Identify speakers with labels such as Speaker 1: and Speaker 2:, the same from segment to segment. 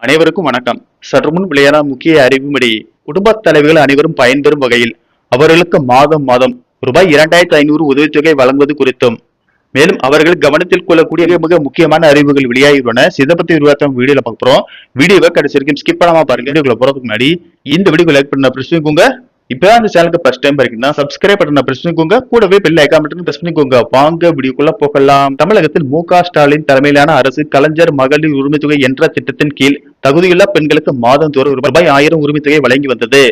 Speaker 1: அனைவருக்கும் வணக்கம். சற்று முன் வெளியான முக்கிய அறிவின்படி குடும்பத் தலைவிகள் அனைவரும் பயன்பெறும் வகையில் அவர்களுக்கு மாதம் மாதம் ரூபாய் 2500 உதவித்தொகை வழங்குவது குறித்தும், மேலும் அவர்கள் கவனத்தில் கொள்ளக்கூடிய மிக முக்கியமான அறிவுகள் வெளியாகியுள்ளன. இதை பத்தி விரிவாக்கம் வீடியோல பார்க்க போறோம். வீடியோவை கடைசி வரைக்கும் ஸ்கிப் பண்ணாம பாருங்க. வீடியோக்குள்ள போறதுக்கு முன்னாடி இந்த வீடியோ லைக் பண்ண பிரஸ் பண்ணிக்கோங்க. இப்போ அந்த சேனலுக்கு ஃபர்ஸ்ட் டைம் பாத்தீங்கன்னா சப்ஸ்கிரைப் பட்டனை பிரஸ் பண்ணிக்கோங்க. கூடவே பெல் ஐகான் பட்டனை பிரஸ் பண்ணிக்கோங்க. வாங்க வீடியோக்குள்ள போகலாம். தமிழகத்தில் மு.க. ஸ்டாலின் தலைமையிலான அரசு கலைஞர் மகளிர் உரிமை தொகை என்ற திட்டத்தின் கீழ் தகுதியுள்ள பெண்களுக்கு மாதந்தோறும் ரூபாய் 1000 உரிமை தொகை வழங்கி வந்தது.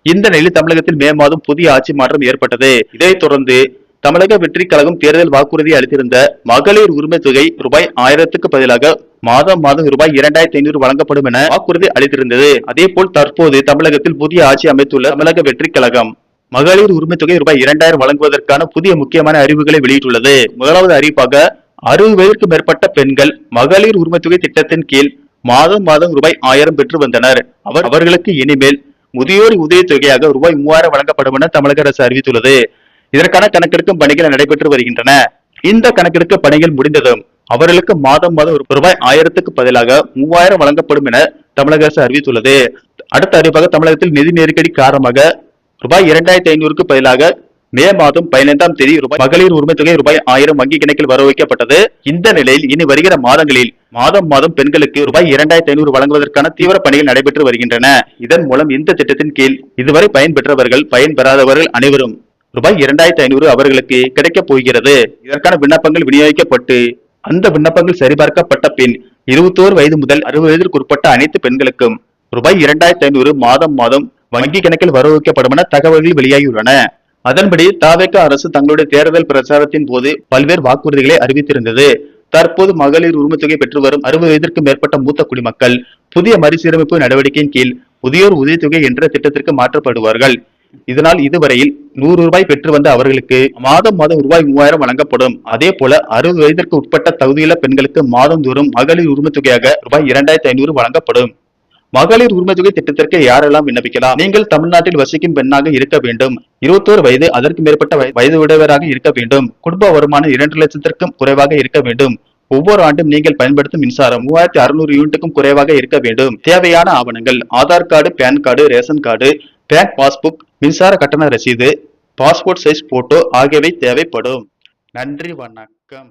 Speaker 1: இந்த நிலையில் தமிழகத்தில் மே மாதம் புதிய ஆட்சி மாற்றம் ஏற்பட்டது. இதைத் தொடர்ந்து தமிழக வெற்றி கழகம் தேர்தல் வாக்குறுதி அளித்திருந்த மகளிர் உரிமை தொகை ரூபாய் 1000க்கு பதிலாக மாதம் மாதம் ரூபாய் 2500 வழங்கப்படும் என வாக்குறுதி அளித்திருந்தது. அதே போல் தற்போது தமிழகத்தில் புதிய ஆட்சி அமைத்துள்ள தமிழக வெற்றி கழகம் மகளிர் உரிமை தொகை ரூபாய் 2000 வழங்குவதற்கான புதிய முக்கியமான அறிவிப்புகளை வெளியிட்டுள்ளது. முதலாவது அறிவிப்பாக 60 வயதிற்கு மேற்பட்ட பெண்கள் மகளிர் உரிமை தொகை திட்டத்தின் கீழ் மாதம் மாதம் ரூபாய் 1000 பெற்று வந்தனர். அவர்களுக்கு இனிமேல் முதியோர் உதவி தொகையாக ரூபாய் 3000 வழங்கப்படும் என தமிழக அரசு அறிவித்துள்ளது. இதற்கான கணக்கெடுக்கும் பணிகள் நடைபெற்று வருகின்றன. இந்த கணக்கெடுக்க பணிகள் முடிந்ததும் அவர்களுக்கு மாதம் மாதம் ரூபாய் 1000க்கு பதிலாக 3000 வழங்கப்படும் என தமிழக அரசு அறிவித்துள்ளது. அடுத்த அறிவிப்பாக தமிழகத்தில் நிதி நெருக்கடி காரணமாக ரூபாய் 2500க்கு பதிலாக மே மாதம் 15ஆம் தேதி மகளிர் உரிமை தொகை ரூபாய் 1000 வங்கி கணக்கில் வர வைக்கப்பட்டது. இந்த நிலையில் இனி வருகிற மாதங்களில் மாதம் மாதம் பெண்களுக்கு ரூபாய் 2500 வழங்குவதற்கான தீவிர பணிகள் நடைபெற்று வருகின்றன. இதன் மூலம் இந்த திட்டத்தின் கீழ் இதுவரை பயன்பெற்றவர்கள் பயன்பெறாதவர்கள் அனைவரும் ரூபாய் 2500 அவர்களுக்கு கிடைக்கப் போகிறது. இதற்கான விண்ணப்பங்கள் விநியோகிக்கப்பட்டு அந்த விண்ணப்பங்கள் சரிபார்க்கப்பட்ட பின் 21 வயது முதல் 60 வயதிற்கு உட்பட்ட அனைத்து பெண்களுக்கும் ரூபாய் 2500 மாதம் மாதம் வங்கி கணக்கில் வரவைக்கப்படும் என தகவல்கள் வெளியாகியுள்ளன. அதன்படி தவேக அரசு தங்களுடைய தேர்தல் பிரச்சாரத்தின் போது பல்வேறு வாக்குறுதிகளை அறிவித்திருந்தது. தற்போது மகளிர் உரிமை தொகை பெற்று வரும் 60 வயதிற்கு மேற்பட்ட மூத்த குடிமக்கள் புதிய மறுசீரமைப்பு நடவடிக்கையின் கீழ் முதியோர் உதவித்தொகை என்ற திட்டத்திற்கு மாற்றப்படுவார்கள். இதனால் இதுவரையில் 100 ரூபாய் பெற்று வந்த அவர்களுக்கு மாதம் மாதம் ரூபாய் 3000 வழங்கப்படும். அதே போல 60 வயதிற்கு உட்பட்ட தகுதியுள்ள பெண்களுக்கு மாதந்தோறும் மகளிர் உரிமை தொகையாக ரூபாய் 2500 வழங்கப்படும். மகளிர் உரிமை தொகை திட்டத்திற்கு யாரெல்லாம் விண்ணப்பிக்கலாம்? நீங்கள் தமிழ்நாட்டில் வசிக்கும் பெண்ணாக இருக்க வேண்டும். 21 வயது அதற்கு மேற்பட்ட வயது உடையவராக இருக்க வேண்டும். குடும்ப வருமானம் 2 லட்சத்திற்கும் குறைவாக இருக்க வேண்டும். ஒவ்வொரு ஆண்டும் நீங்கள் பயன்படுத்தும் மின்சாரம் 3600 யூனிட்டுக்கும் குறைவாக இருக்க வேண்டும். தேவையான ஆவணங்கள் Aadhaar card, PAN card, ration card, bank passbook, மின்சார கட்டண ரசீது, பாஸ்போர்ட் சைஸ் போட்டோ ஆகியவை தேவைப்படும். நன்றி, வணக்கம்.